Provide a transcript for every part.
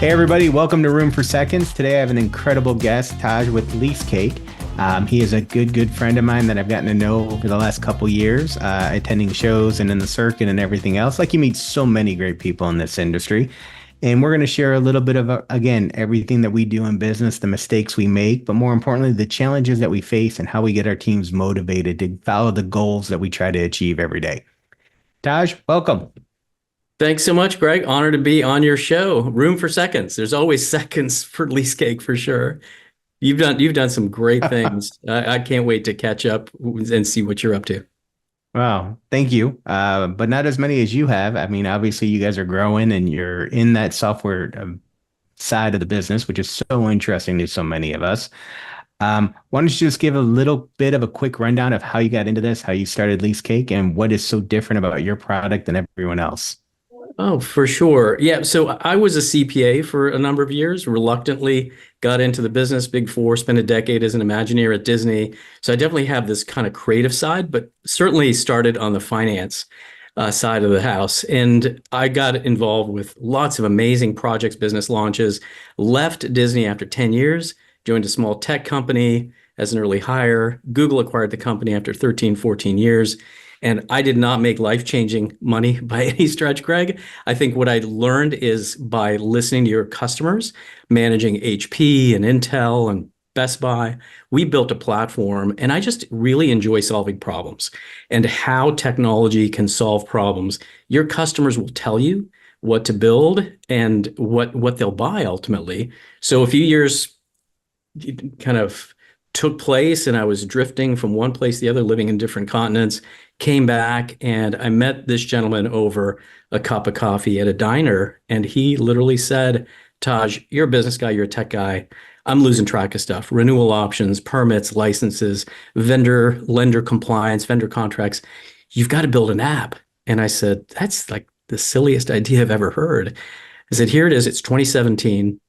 Hey everybody, welcome to Room for Seconds. Today I have an incredible guest, Taj with Leasecake. He is a good friend of mine that I've gotten to know over the last couple years, attending shows and in the circuit and everything else. Like you meet so many great people in this industry. And we're going to share a little bit of, again, everything that we do in business, the mistakes we make, but more importantly, the challenges that we face and how we get our teams motivated to follow the goals that we try to achieve every day. Taj, welcome. Thanks so much, Greg. Honored to be on your show. Room for seconds. There's always seconds for Leasecake for sure. You've done some great things. I can't wait to catch up and see what you're up to. Wow, thank you. But not as many as you have. I mean, obviously, you guys are growing and you're in that software side of the business, which is so interesting to so many of us. Why don't you just give a little bit of a quick rundown of how you got into this, how you started Leasecake, and what is so different about your product than everyone else? Oh, for sure. Yeah. So I was a CPA for a number of years, reluctantly got into the business, Big Four, spent a decade as an Imagineer at Disney. So I definitely have this kind of creative side, but certainly started on the finance side of the house. And I got involved with lots of amazing projects, business launches, left Disney after 10 years, joined a small tech company as an early hire. Google acquired the company after 13, 14 years. And I did not make life-changing money by any stretch, Greg. I think what I learned is by listening to your customers, managing HP and Intel and Best Buy, we built a platform, and I just really enjoy solving problems and how technology can solve problems. Your customers will tell you what to build and what they'll buy ultimately. So a few years kind of took place, and I was drifting from one place to the other, living in different continents, came back, and I met this gentleman over a cup of coffee at a diner, and he literally said, Taj, you're a business guy, you're a tech guy. I'm losing track of stuff, renewal options, permits, licenses, vendor, lender compliance, vendor contracts. You've got to build an app. And I said, that's like the silliest idea I've ever heard. I said, here it is, it's 2017.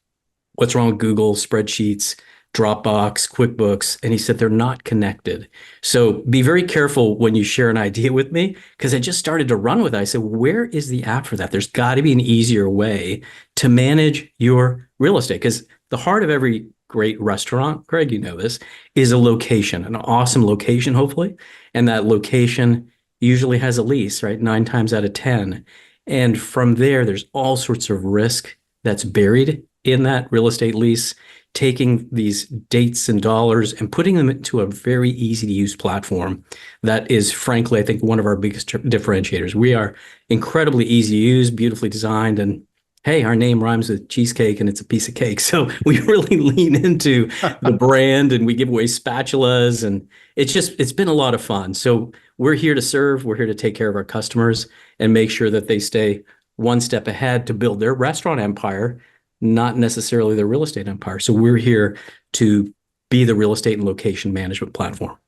What's wrong with Google, spreadsheets, Dropbox, QuickBooks? And he said, they're not connected. So be very careful when you share an idea with me, because I just started to run with it. I said, where is the app for that? There's got to be an easier way to manage your real estate, because the heart of every great restaurant, Greg, you know this, is a location, an awesome location, hopefully. And that location usually has a lease, right? 9 times out of 10. And from there, there's all sorts of risk that's buried in that real estate lease, taking these dates and dollars and putting them into a very easy to use platform. That is, frankly, I think one of our biggest differentiators. We are incredibly easy to use, beautifully designed, and hey, our name rhymes with cheesecake and it's a piece of cake. So we really lean into the brand, and we give away spatulas, and it's been a lot of fun. So we're here to serve, we're here to take care of our customers and make sure that they stay one step ahead to build their restaurant empire, not necessarily the real estate empire. So we're here to be the real estate and location management platform.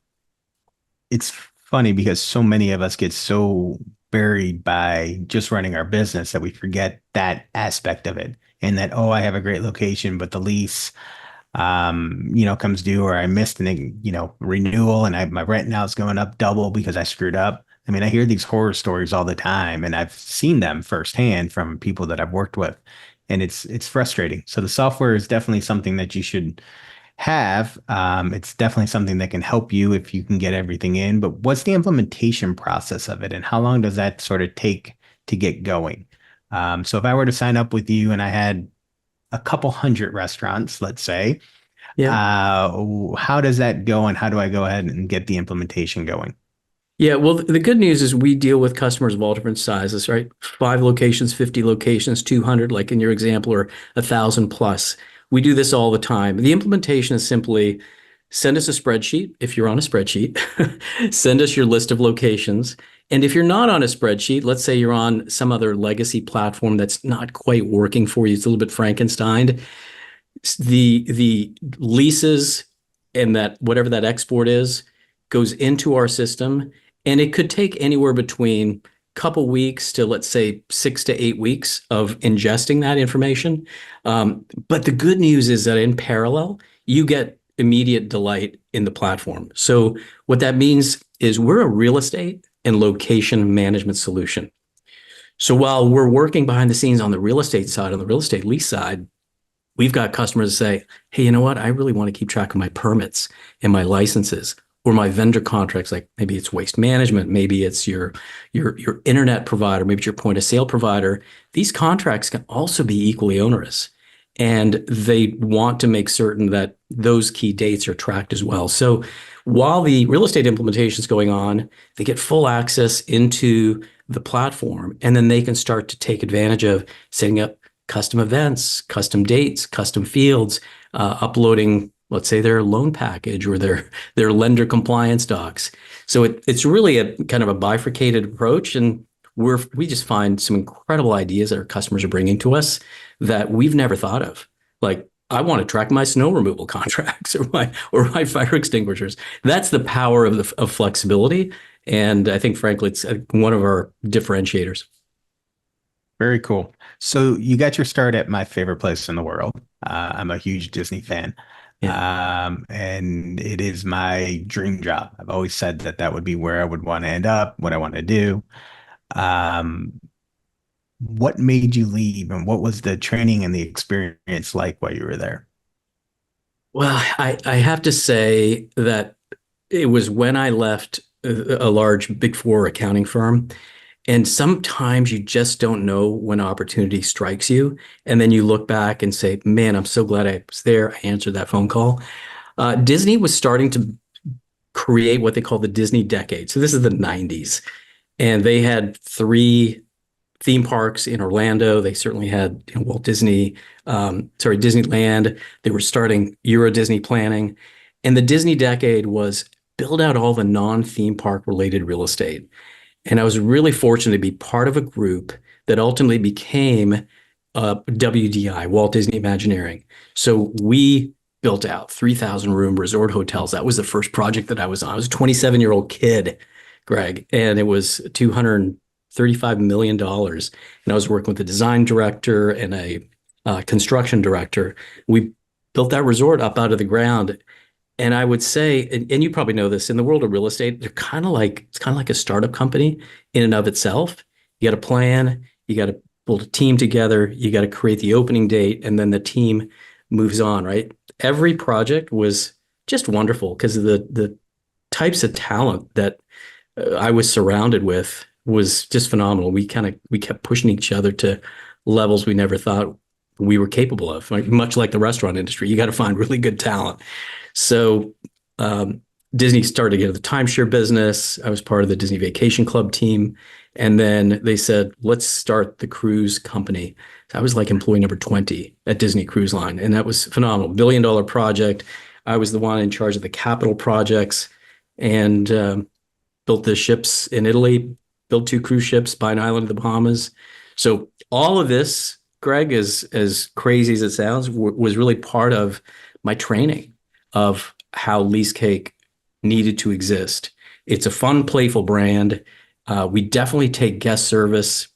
It's funny because so many of us get so buried by just running our business that we forget that aspect of it. And that, oh, I have a great location, but the lease, comes due, or I missed an, renewal, and my rent now is going up double because I screwed up. I mean, I hear these horror stories all the time, and I've seen them firsthand from people that I've worked with. And it's frustrating. So the software is definitely something that you should have. It's definitely something that can help you if you can get everything in. But what's the implementation process of it, and how long does that sort of take to get going? So if I were to sign up with you and I had a couple hundred restaurants, let's say, Yeah. How does that go, and how do I go ahead and get the implementation going? Yeah, well, the good news is we deal with customers of all different sizes, right? 5 locations, 50 locations, 200, like in your example, or 1,000 plus. We do this all the time. The implementation is simply send us a spreadsheet. If you're on a spreadsheet, send us your list of locations. And if you're not on a spreadsheet, let's say you're on some other legacy platform that's not quite working for you, it's a little bit Frankenstein, the leases and that whatever that export is goes into our system. And it could take anywhere between a couple weeks to, let's say, 6 to 8 weeks of ingesting that information. But the good news is that in parallel, you get immediate delight in the platform. So what that means is we're a real estate and location management solution. So while we're working behind the scenes on the real estate side, on the real estate lease side, we've got customers say, hey, you know what? I really want to keep track of my permits and my licenses or my vendor contracts. Like maybe it's waste management, maybe it's your internet provider, maybe it's your point of sale provider. These contracts can also be equally onerous. And they want to make certain that those key dates are tracked as well. So while the real estate implementation is going on, they get full access into the platform, and then they can start to take advantage of setting up custom events, custom dates, custom fields, uploading, let's say, their loan package or their lender compliance docs. So it's really a kind of a bifurcated approach, and we just find some incredible ideas that our customers are bringing to us that we've never thought of. Like, I want to track my snow removal contracts or my fire extinguishers. That's the power of flexibility, and I think, frankly, it's one of our differentiators. Very cool. So you got your start at my favorite place in the world. I'm a huge Disney fan. Yeah. And it is my dream job. I've always said that that would be where I would want to end up, what I want to do. Um, what made you leave and what was the training and the experience like while you were there? Well, I have to say that it was when I left a large Big Four accounting firm. And sometimes you just don't know when opportunity strikes you. And then you look back and say, man, I'm so glad I was there. I answered that phone call. Disney was starting to create what they call the Disney decade. So this is the 90s. And they had three theme parks in Orlando. They certainly had, Walt Disney, Disneyland. They were starting Euro Disney planning. And the Disney decade was build out all the non-theme park related real estate. And I was really fortunate to be part of a group that ultimately became WDI, Walt Disney Imagineering. So we built out 3,000 room resort hotels. That was the first project that I was on. I was a 27-year-old kid, Greg, and it was $235 million. And I was working with a design director and a construction director. We built that resort up out of the ground. And I would say, and you probably know this, in the world of real estate, they're it's kind of like a startup company in and of itself. You got to plan, you got to pull a team together, you got to create the opening date, and then the team moves on, right? Every project was just wonderful because of the types of talent that I was surrounded with was just phenomenal. We kept pushing each other to levels we never thought we were capable of. Like, much like the restaurant industry, you got to find really good talent. So Disney started to get into the timeshare business. I was part of the Disney Vacation Club team. And then they said, let's start the cruise company. So I was like employee number 20 at Disney Cruise Line. And that was phenomenal. $1 billion project. I was the one in charge of the capital projects and built the ships in Italy, built 2 cruise ships by an island of the Bahamas. So all of this, Greg, as crazy as it sounds, was really part of my training of how Leasecake needed to exist. It's a fun, playful brand. We definitely take guest service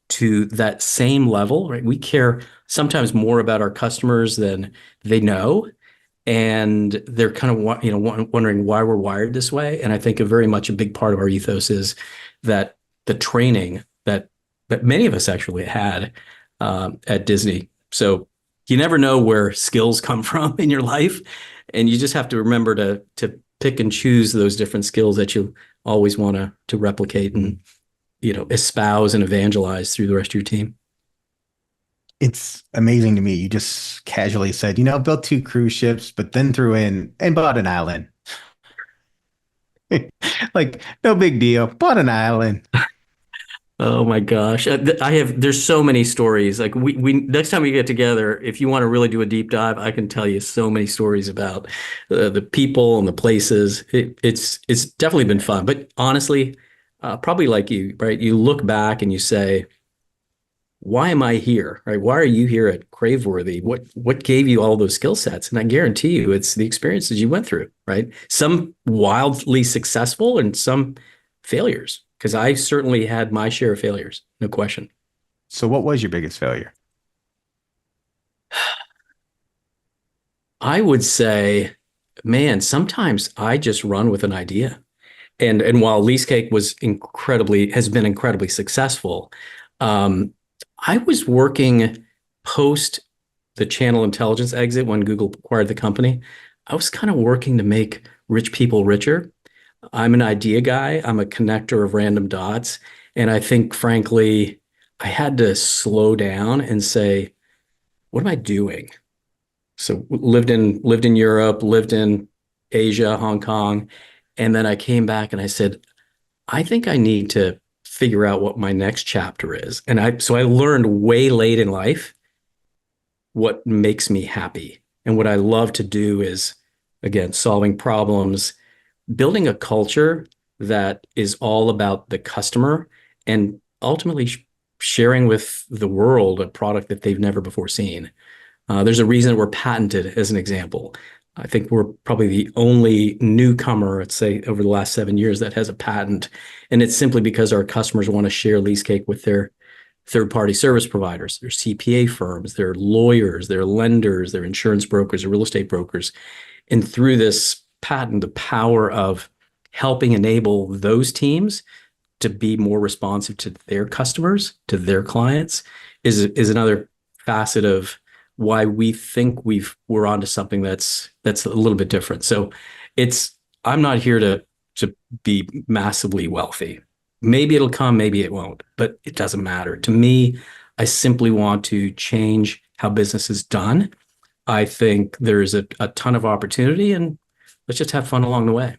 to that same level, right? We care sometimes more about our customers than they know. And they're kind of, wondering why we're wired this way. And I think very much a big part of our ethos is that the training that many of us actually had at Disney. So you never know where skills come from in your life. And you just have to remember to pick and choose those different skills that you always want to replicate and, espouse and evangelize through the rest of your team. It's amazing to me. You just casually said, built 2 cruise ships, but then threw in and bought an island. Like, no big deal. Bought an island. Oh my gosh. There's so many stories. Like we next time we get together, if you want to really do a deep dive, I can tell you so many stories about the people and the places. It's definitely been fun, but honestly, probably like you, right? You look back and you say, why am I here? Right? Why are you here at Craveworthy? What gave you all those skill sets? And I guarantee you it's the experiences you went through, right? Some wildly successful and some failures. Because I certainly had my share of failures, no question. So what was your biggest failure? I would say, man, sometimes I just run with an idea. And while Leasecake has been incredibly successful, I was working post the channel intelligence exit when Google acquired the company, I was kind of working to make rich people richer. I'm an idea guy. I'm a connector of random dots. And I think, frankly, I had to slow down and say, what am I doing? So lived in Europe, lived in Asia, Hong Kong, and then I came back and I said, I think I need to figure out what my next chapter is. And I learned way late in life what makes me happy. And what I love to do is, again, solving problems, building a culture that is all about the customer and ultimately sharing with the world a product that they've never before seen. There's a reason we're patented, as an example. I think we're probably the only newcomer, let's say, over the last 7 years that has a patent. And it's simply because our customers want to share Leasecake with their third-party service providers, their CPA firms, their lawyers, their lenders, their insurance brokers, their real estate brokers. And through this patent, the power of helping enable those teams to be more responsive to their customers, to their clients, is another facet of why we think we're onto something that's a little bit different. So it's I'm not here to be massively wealthy. Maybe it'll come, maybe it won't, but it doesn't matter. To me, I simply want to change how business is done. I think there's a ton of opportunity, and let's just have fun along the way.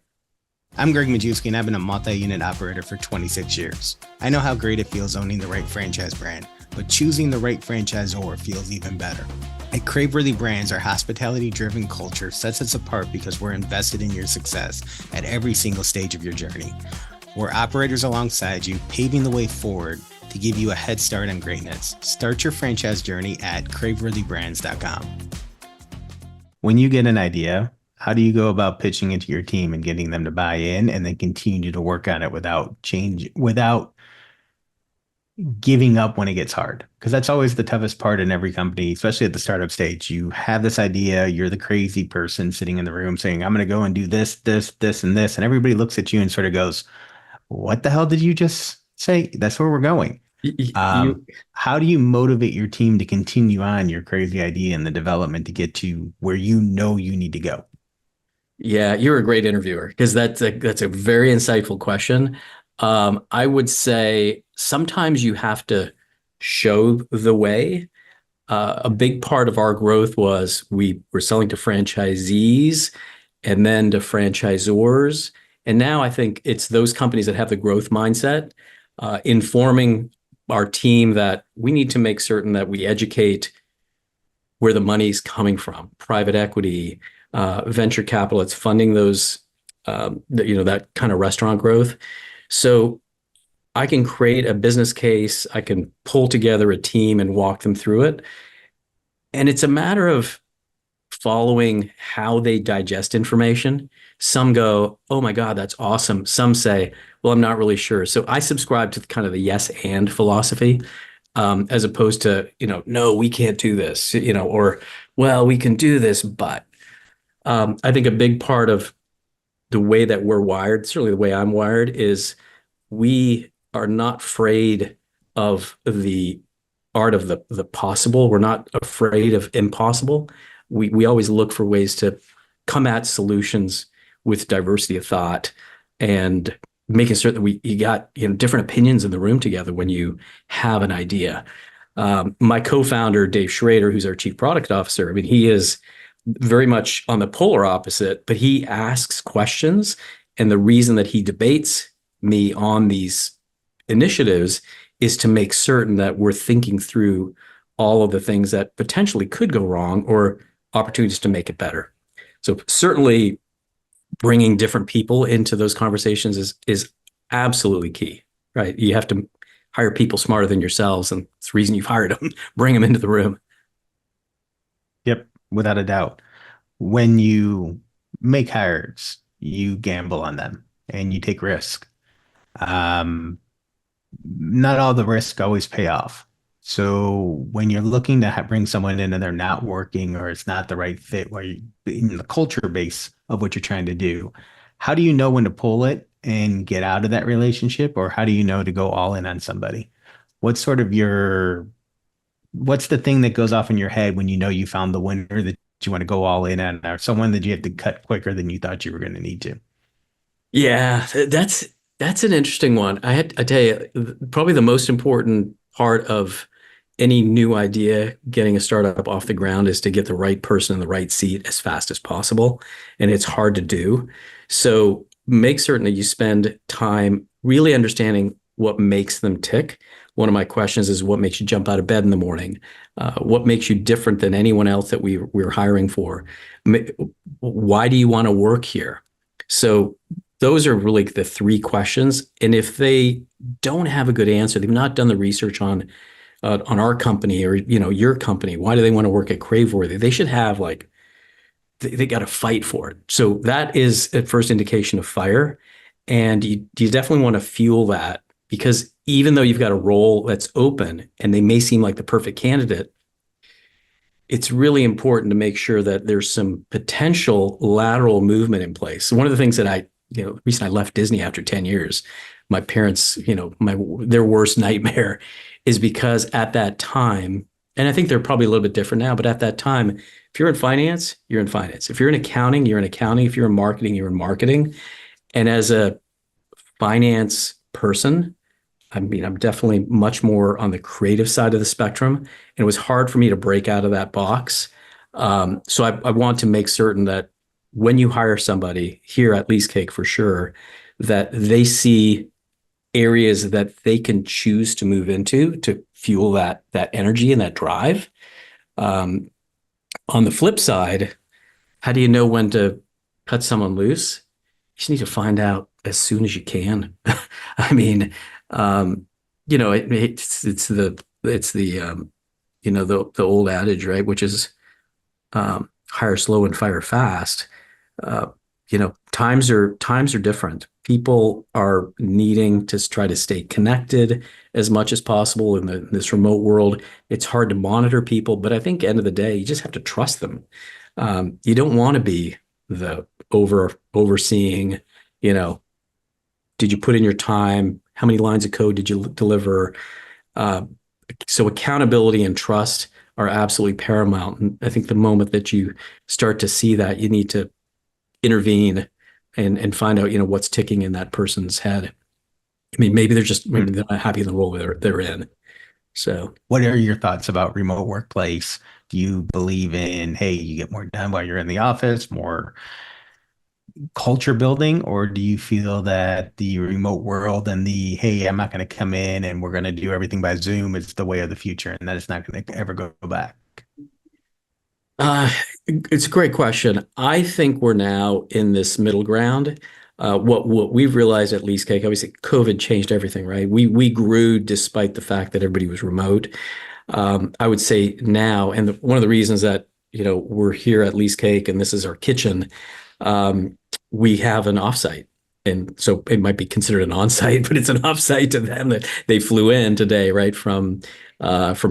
I'm Gregg Majewski, and I've been a multi-unit operator for 26 years. I know how great it feels owning the right franchise brand, but choosing the right franchisor feels even better. At Craveworthy Brands, our hospitality-driven culture sets us apart because we're invested in your success at every single stage of your journey. We're operators alongside you, paving the way forward to give you a head start on greatness. Start your franchise journey at craveworthybrands.com. When you get an idea, how do you go about pitching it to your team and getting them to buy in and then continue to work on it without giving up when it gets hard? Because that's always the toughest part in every company, especially at the startup stage. You have this idea, you're the crazy person sitting in the room saying, I'm going to go and do this, this, this, and this. And everybody looks at you and sort of goes, what the hell did you just say? That's where we're going. Um, You, how do you motivate your team to continue on your crazy idea and the development to get to where you know you need to go? yeah, you're a great interviewer because that's a very insightful question. I would say sometimes you have to show the way. A big part of our growth was we were selling to franchisees and then to franchisors. And now I think it's those companies that have the growth mindset, informing our team that we need to make certain that we educate where the money's coming from, private equity, venture capital. It's funding those, that kind of restaurant growth. So I can create a business case. I can pull together a team and walk them through it. And it's a matter of following how they digest information. Some go, oh my God, that's awesome. Some say, well, I'm not really sure. So I subscribe to kind of the yes and philosophy, as opposed to, no, we can't do this, or, well, we can do this, but I think a big part of the way that we're wired, certainly the way I'm wired, is we are not afraid of the art of the possible. We're not afraid of impossible. We always look for ways to come at solutions with diversity of thought and making certain that you got different opinions in the room together when you have an idea. My co-founder Dave Schrader, who's our chief product officer, I mean, he is very much on the polar opposite, but he asks questions, and the reason that he debates me on these initiatives is to make certain that we're thinking through all of the things that potentially could go wrong or opportunities to make it better. So certainly bringing different people into those conversations is absolutely key, right? You have to hire people smarter than yourselves, and it's the reason you've hired them. Bring them into the room. Yep, without a doubt. When you make hires, you gamble on them and you take risk. Um, Not all the risk always pay off. So when you're looking to bring someone in and they're not working or it's not the right fit, where you, in the culture base of what you're trying to do, how do you know when to pull it and get out of that relationship, or how do you know to go all in on somebody? What's sort of your what's the thing that goes off in your head when you know you found the winner that you want to go all in on, or someone that you have to cut quicker than you thought you were going to need to? Yeah, that's an interesting one. I tell you, probably the most important part of any new idea getting a startup off the ground is to get the right person in the right seat as fast as possible. And it's hard to do. So make certain that you spend time really understanding what makes them tick. One of my questions is what makes you jump out of bed in the morning? What makes you different than anyone else that we're hiring for? Why do you want to work here? So those are really the three questions. And if they don't have a good answer, they've not done the research on our company or your company. Why do they want to work at Craveworthy? They should have like they got to fight for it. So that is a first indication of fire, and you definitely want to fuel that because even though you've got a role that's open and they may seem like the perfect candidate, it's really important to make sure that there's some potential lateral movement in place. So one of the things that the reason I left Disney after 10 years, my parents, their worst nightmare is because at that time, and I think they're probably a little bit different now, but at that time, if you're in finance, you're in finance. If you're in accounting, you're in accounting. If you're in marketing, you're in marketing. And as a finance person, I mean, I'm definitely much more on the creative side of the spectrum. And it was hard for me to break out of that box. So I want to make certain that when you hire somebody here at Leasecake for sure, that they see areas that they can choose to move into to fuel that energy and that drive. Um, on the flip side, how do you know when to cut someone loose? You just need to find out as soon as you can. I mean, um, it's the old adage, right? Which is hire slow and fire fast. Uh, times are different. People are needing to try to stay connected as much as possible in this remote world. It's hard to monitor people, but I think end of the day, you just have to trust them. You don't want to be the overseeing, you know, did you put in your time? How many lines of code did you deliver? Uh, so accountability and trust are absolutely paramount. And I think the moment that you start to see that, you need to intervene and find out, what's ticking in that person's head. I mean, maybe Hmm. they're not happy in the role they're in. So What are your thoughts about remote workplace? Do you believe in, hey, you get more done while you're in the office, more culture building, or do you feel that the remote world and the, hey, I'm not going to come in and we're going to do everything by Zoom is the way of the future and that it's not going to ever go back? uh, it's a great question. I think we're now in this middle ground. What we've realized at Leasecake, obviously, COVID changed everything, right? We grew despite the fact that everybody was remote. I would say now, and one of the reasons that we're here at Leasecake and this is our kitchen, um, we have an offsite. And so it might be considered an onsite, but it's an offsite to them that they flew in today, right, from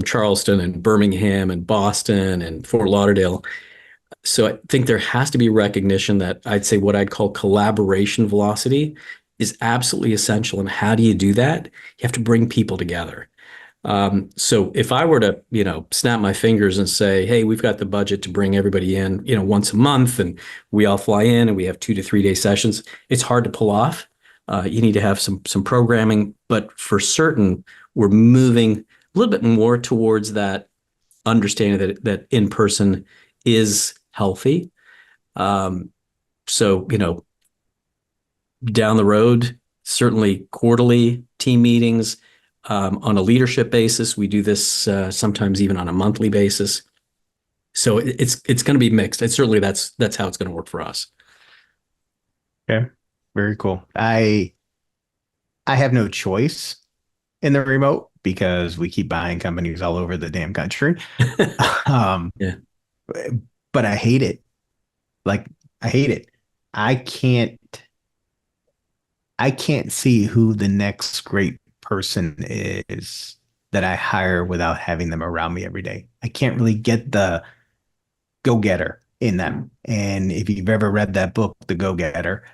Charleston and Birmingham and Boston and Fort Lauderdale. So I think there has to be recognition that I'd say what I'd call collaboration velocity is absolutely essential. And how do you do that? You have to bring people together. So if I were to, snap my fingers and say, hey, we've got the budget to bring everybody in, once a month and we all fly in and we have 2 to 3 day sessions, it's hard to pull off. You need to have some programming, but for certain, we're moving a little bit more towards that understanding that in person is healthy. Um, so, down the road, certainly quarterly team meetings on a leadership basis. We do this sometimes even on a monthly basis. So it's going to be mixed. And certainly that's how it's going to work for us. Okay. Very cool. I have no choice in the remote because we keep buying companies all over the damn country. Um, Yeah. but I hate it. Like I hate it. I can't I can't see who the next great person is that I hire without having them around me every day. I can't really get the go-getter in them. And if you've ever read that book, The Go-Getter,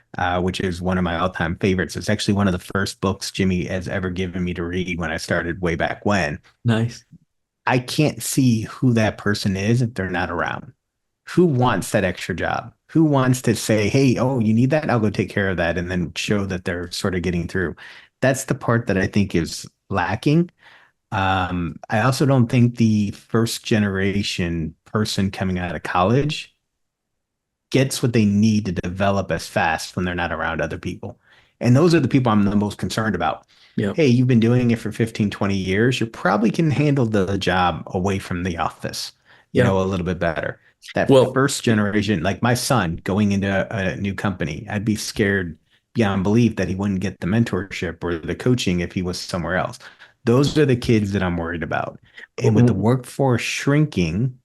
which is one of my all-time favorites, it's actually one of the first books Jimmy has ever given me to read when I started way back when. Nice. I can't see who that person is if they're not around. Who wants that extra job? Who wants to say, hey, oh, you need that? I'll go take care of that, and then show that they're sort of getting through. That's the part that I think is lacking. I also don't think the first generation person coming out of college gets what they need to develop as fast when they're not around other people. And those are the people I'm the most concerned about. Yeah. Hey, you've been doing it for 15, 20 years. You probably can handle the job away from the office, Yeah. a little bit better. That Well, first generation, like my son going into a new company, I'd be scared beyond belief that he wouldn't get the mentorship or the coaching if he was somewhere else. Those are the kids that I'm worried about. And with the workforce shrinking,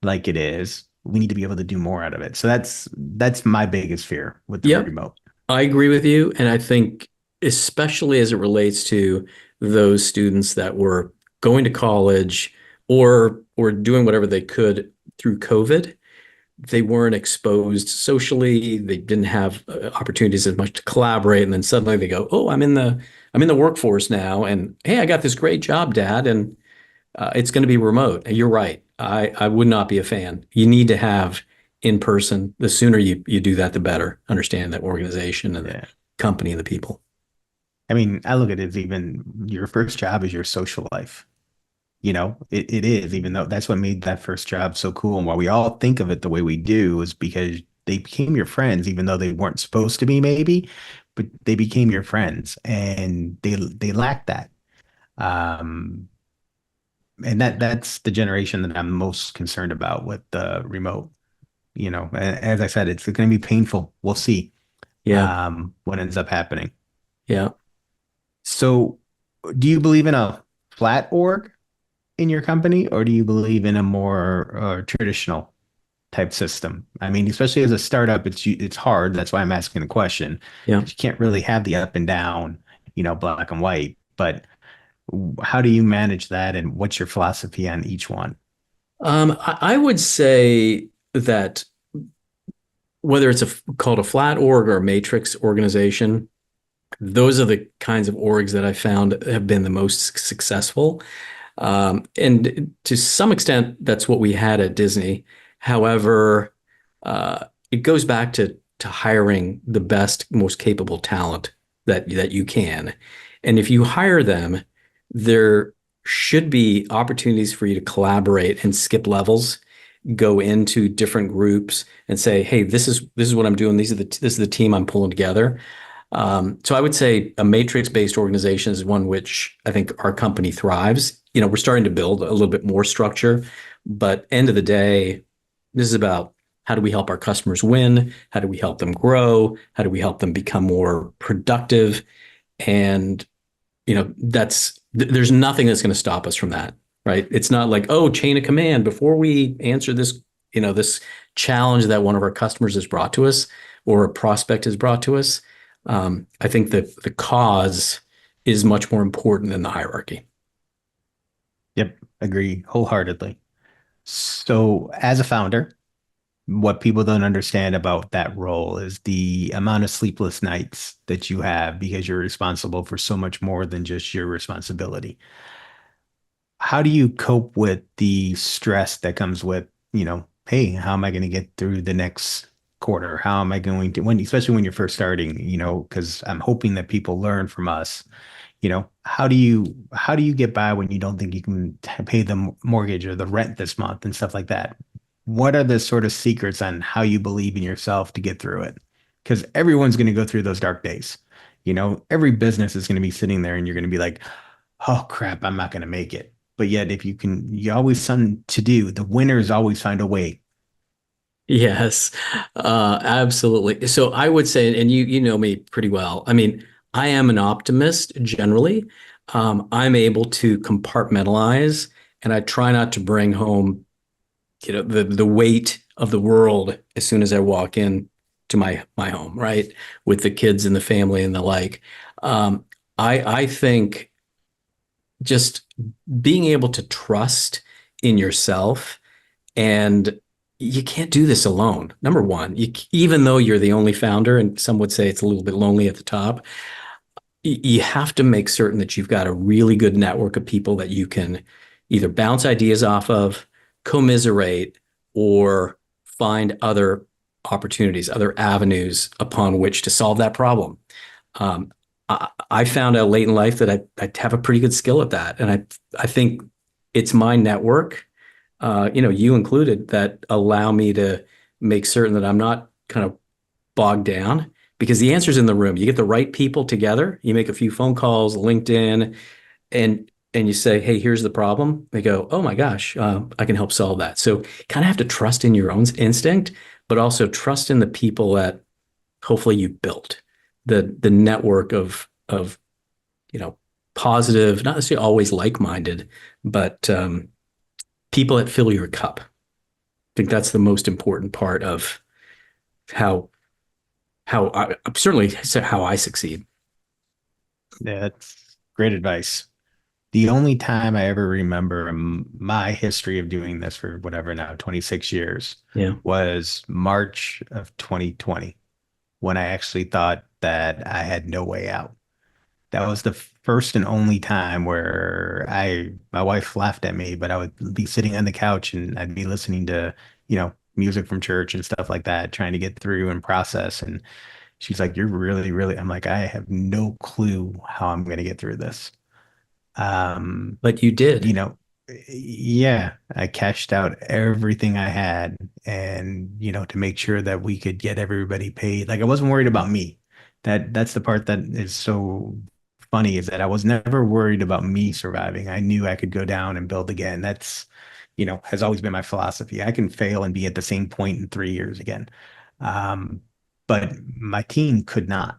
like it is, we need to be able to do more out of it. So that's my biggest fear with the yeah, remote. I agree with you. And I think, especially as it relates to those students that were going to college or doing whatever they could through COVID, they weren't exposed socially. They didn't have opportunities as much to collaborate. And then suddenly they go, "Oh, I'm in the workforce now, and hey, I got this great job, Dad, and it's going to be remote." And you're right. I would not be a fan. You need to have in person. The sooner you do that, the better. Understand that organization and the Yeah. company and the people. I mean, I look at it as even your first job is your social life. It is, even though that's what made that first job so cool. And why we all think of it the way we do is because they became your friends, even though they weren't supposed to be, maybe, but they became your friends and they lack that. Um, and that's the generation that I'm most concerned about with the remote. As I said, it's going to be painful. We'll see Yeah, what ends up happening. yeah. So, do you believe in a flat org in your company, or do you believe in a more traditional type system? I mean, especially as a startup, it's hard. That's why I'm asking the question, Yeah. because you can't really have the up and down, black and white. But how do you manage that, and what's your philosophy on each one? I would say that whether it's called a flat org or a matrix organization, those are the kinds of orgs that I found have been the most successful. And to some extent, that's what we had at Disney. However, it goes back to hiring the best, most capable talent that you can. And if you hire them, there should be opportunities for you to collaborate and skip levels, go into different groups and say, "Hey, this is what I'm doing. This is the team I'm pulling together." So I would say a matrix-based organization is one which I think our company thrives. We're starting to build a little bit more structure, but end of the day, this is about how do we help our customers win? How do we help them grow? How do we help them become more productive? And there's nothing that's going to stop us from that, right? It's not like, oh, chain of command before we answer this challenge that one of our customers has brought to us or a prospect has brought to us. I think that the cause is much more important than the hierarchy. Yep, agree wholeheartedly. So, as a founder, what people don't understand about that role is the amount of sleepless nights that you have because you're responsible for so much more than just your responsibility. How do you cope with the stress that comes with, hey, how am I going to get through the next quarter? How am I going to, especially when you're first starting, because I'm hoping that people learn from us. How do you get by when you don't think you can pay the mortgage or the rent this month and stuff like that? What are the sort of secrets on how you believe in yourself to get through it? Because everyone's going to go through those dark days. Every business is going to be sitting there and you're going to be like, oh crap, I'm not going to make it. But yet, if you always something to do. The winners always find a way. Yes, absolutely. So I would say, and you know me pretty well. I mean, I am an optimist generally. I'm able to compartmentalize, and I try not to bring home, the weight of the world as soon as I walk in to my home, right? With the kids and the family and the like. Um, I think just being able to trust in yourself, and you can't do this alone. Number one, even though you're the only founder, and some would say it's a little bit lonely at the top, you have to make certain that you've got a really good network of people that you can either bounce ideas off of, commiserate, or find other opportunities, other avenues upon which to solve that problem. I found out late in life that I have a pretty good skill at that, and I think it's my network, you included, that allow me to make certain that I'm not kind of bogged down because the answer's in the room. You get the right people together, you make a few phone calls, LinkedIn, and you say, "Hey, here's the problem." They go, "Oh my gosh, I can help solve that." So kind of have to trust in your own instinct, but also trust in the people that hopefully you built, the network of you know positive, not necessarily always like-minded, but people that fill your cup. I think that's the most important part of how I certainly how I succeed. Yeah, that's great advice. The only time I ever remember in my history of doing this for whatever now, 26 years, Yeah. was March of 2020, when I actually thought that I had no way out. That was the first and only time where my wife laughed at me, but I would be sitting on the couch and I'd be listening to, music from church and stuff like that, trying to get through and process. And she's like, "You're really, really," I'm like, "I have no clue how I'm going to get through this." Um, But you you did. know, yeah, I cashed out everything I had and, to make sure that we could get everybody paid. Like I wasn't worried about me. That's the part that is so funny is that I was never worried about me surviving. I knew I could go down and build again. That's, has always been my philosophy. I can fail and be at the same point in 3 years again. Um, but my team could not.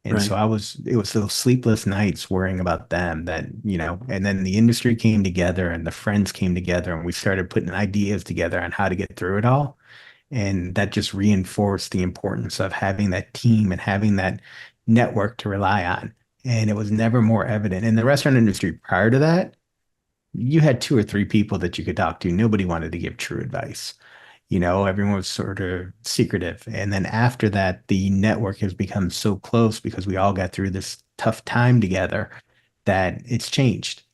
And so Right. it was those sleepless nights worrying about them that, and then the industry came together and the friends came together and we started putting ideas together on how to get through it all. And that just reinforced the importance of having that team and having that network to rely on. And it was never more evident. In the restaurant industry prior to that, you had two or three people that you could talk to. Nobody wanted to give true advice. Everyone was sort of secretive. And then after that, the network has become so close because we all got through this tough time together that it's changed.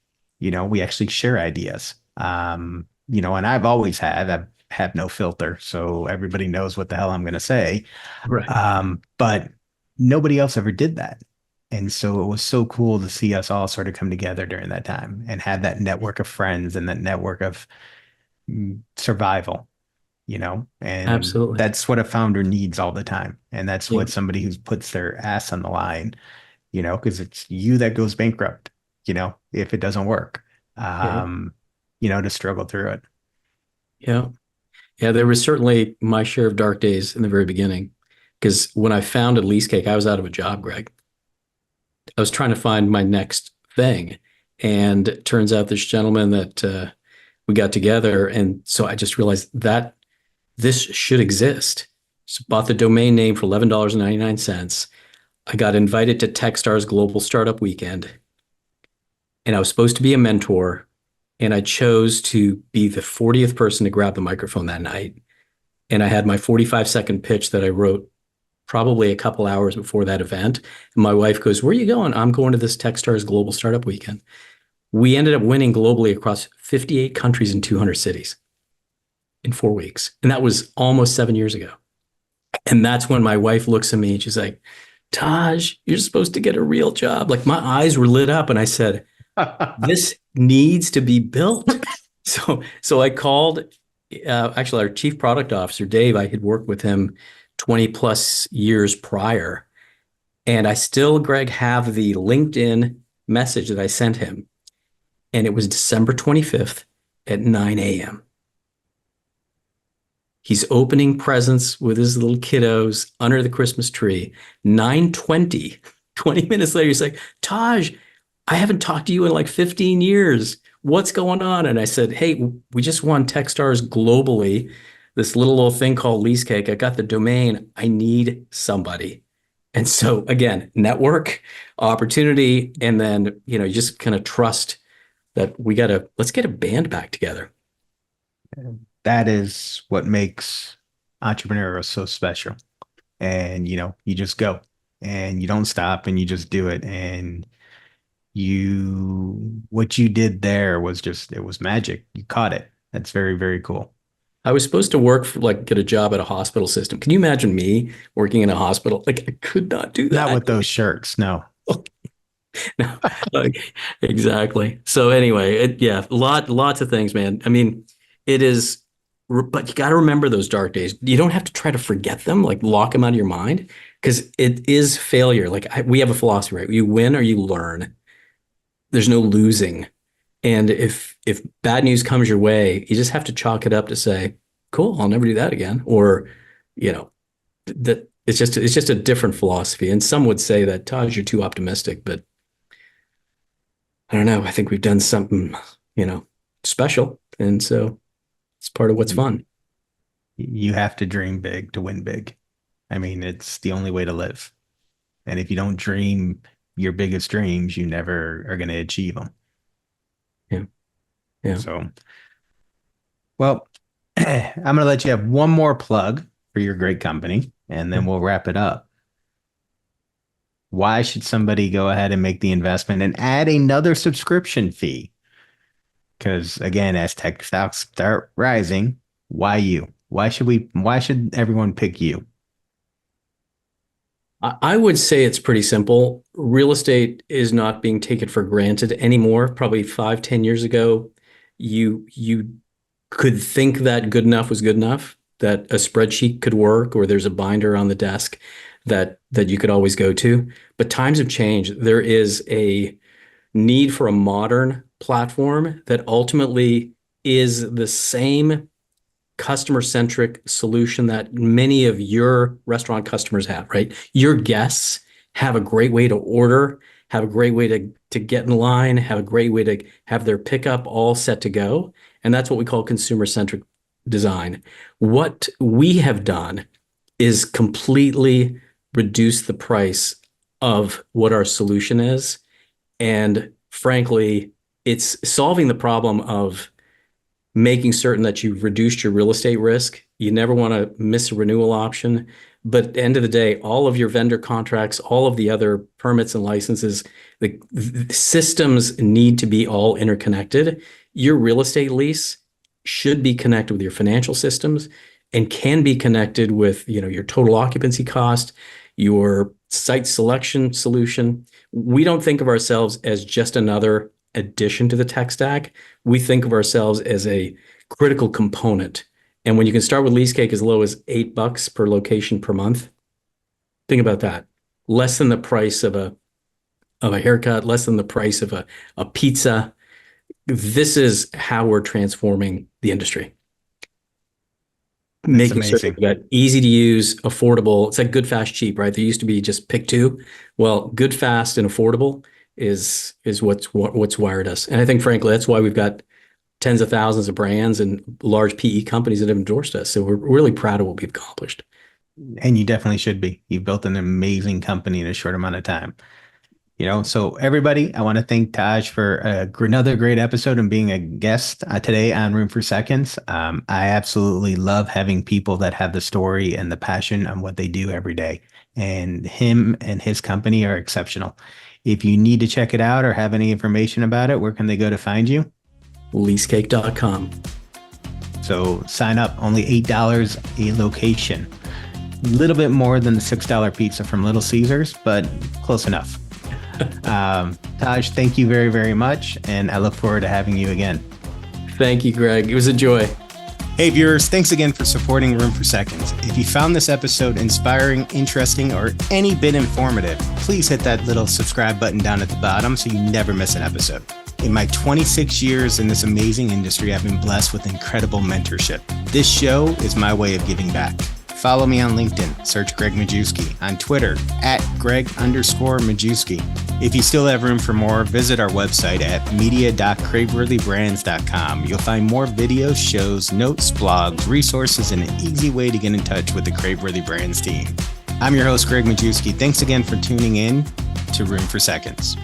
We actually share ideas. And I've have no filter, so everybody knows what the hell I'm going to say. Right. But nobody else ever did that. And so it was so cool to see us all sort of come together during that time and have that network of friends and that network of survival, and Absolutely. that's what a founder needs all the time. And that's Yeah. what somebody who puts their ass on the line, because it's you that goes bankrupt, if it doesn't work, Yeah. um, to struggle through it. Yeah. Yeah. There was certainly my share of dark days in the very beginning. Because when I founded Leasecake, I was out of a job, Greg. I was trying to find my next thing. And it turns out this gentleman that we got together. And so I just realized that this should exist. So bought the domain name for $11.99. I got invited to Techstars Global Startup Weekend, and I was supposed to be a mentor. And I chose to be the 40th person to grab the microphone that night. And I had my 45-second pitch that I wrote probably a couple hours before that event. And my wife goes, "Where are you going?" "I'm going to this Techstars Global Startup Weekend." We ended up winning globally across 58 countries and 200 cities in 4 weeks. And that was almost 7 years ago. And that's when my wife looks at me and she's like, "Taj, you're supposed to get a real job." Like my eyes were lit up and I said, "This needs to be built." So I called actually our chief product officer, Dave. I had worked with him 20 plus years prior. And I still, Greg, have the LinkedIn message that I sent him. And it was December 25th at 9 a.m. He's opening presents with his little kiddos under the Christmas tree. 9:20, 20 minutes later, he's like, "Taj, I haven't talked to you in like 15 years. What's going on?" And I said, "Hey, we just won Techstars globally, this little old thing called Leasecake. I got the domain. I need somebody." And so again, network, opportunity, and then, you just kind of trust that let's get a band back together. That is what makes entrepreneurial so special. And, you just go and you don't stop and you just do it. And what you did there was just, it was magic. You caught it. That's very, very cool. I was supposed to work for, like, get a job at a hospital system. Can you imagine me working in a hospital? Like, I could not do Not that. with those shirts. No. No, like, exactly. So anyway, yeah, lots of things, man. I mean, it is, but you got to remember those dark days. You don't have to try to forget them, like lock them out of your mind, because it is failure. Like, we have a philosophy, right? You win or you learn. There's no losing. And if bad news comes your way, you just have to chalk it up to say, cool, I'll never do that again. Or, you know, that it's just a different philosophy. And some would say that, Taj, you're too optimistic, but I don't know. I think we've done something, special. And so it's part of what's fun. You have to dream big to win big. I mean, it's the only way to live. And if you don't dream your biggest dreams, you never are going to achieve them. Yeah. Yeah. So, well, I'm going to let you have one more plug for your great company, and then we'll wrap it up. Why should somebody go ahead and make the investment and add another subscription fee? Because again, as tech stocks start rising, why you? Why should everyone pick you? I would say it's pretty simple. Real estate is not being taken for granted anymore. Probably 5, 10 years ago, you could think that good enough was good enough, that a spreadsheet could work, or there's a binder on the desk that you could always go to. But times have changed. There is a need for a modern platform that ultimately is the same customer-centric solution that many of your restaurant customers have, right? Your guests have a great way to order, have a great way to get in line, have a great way to have their pickup all set to go. And that's what we call consumer-centric design. What we have done is completely reduce the price of what our solution is. And frankly, it's solving the problem of making certain that you've reduced your real estate risk. You never want to miss a renewal option. But at the end of the day, all of your vendor contracts, all of the other permits and licenses, the systems need to be all interconnected. Your real estate lease should be connected with your financial systems and can be connected with, your total occupancy cost, your site selection solution. We don't think of ourselves as just another addition to the tech stack. We think of ourselves as a critical component. And when you can start with Leasecake as low as $8 per location per month, think about that. Less than the price of a haircut, less than the price of a pizza. This is how we're transforming the industry. That's Making sure amazing. that easy to use, affordable. It's like good, fast, cheap, right? There used to be just pick two. Well, good, fast, and affordable is what's wired us. And I think, frankly, that's why we've got tens of thousands of brands and large PE companies that have endorsed us. So we're really proud of what we've accomplished. And you definitely should be. You've built an amazing company in a short amount of time. So everybody, I want to thank Taj for another great episode and being a guest today on Room for Seconds. I absolutely love having people that have the story and the passion on what they do every day. And him and his company are exceptional. If you need to check it out or have any information about it, where can they go to find you? Leasecake.com. So sign up, only $8 a location. A little bit more than the $6 pizza from Little Caesars, but close enough. Taj, thank you very, very much. And I look forward to having you again. Thank you, Greg. It was a joy. Hey viewers, thanks again for supporting Room for Seconds. If you found this episode inspiring, interesting, or any bit informative, please hit that little subscribe button down at the bottom so you never miss an episode. In my 26 years in this amazing industry, I've been blessed with incredible mentorship. This show is my way of giving back. Follow me on LinkedIn, search Gregg Majewski, on Twitter, @Gregg_Majewski. If you still have room for more, visit our website at media.craveworthybrands.com. You'll find more videos, shows, notes, blogs, resources, and an easy way to get in touch with the Craveworthy Brands team. I'm your host, Gregg Majewski. Thanks again for tuning in to Room for Seconds.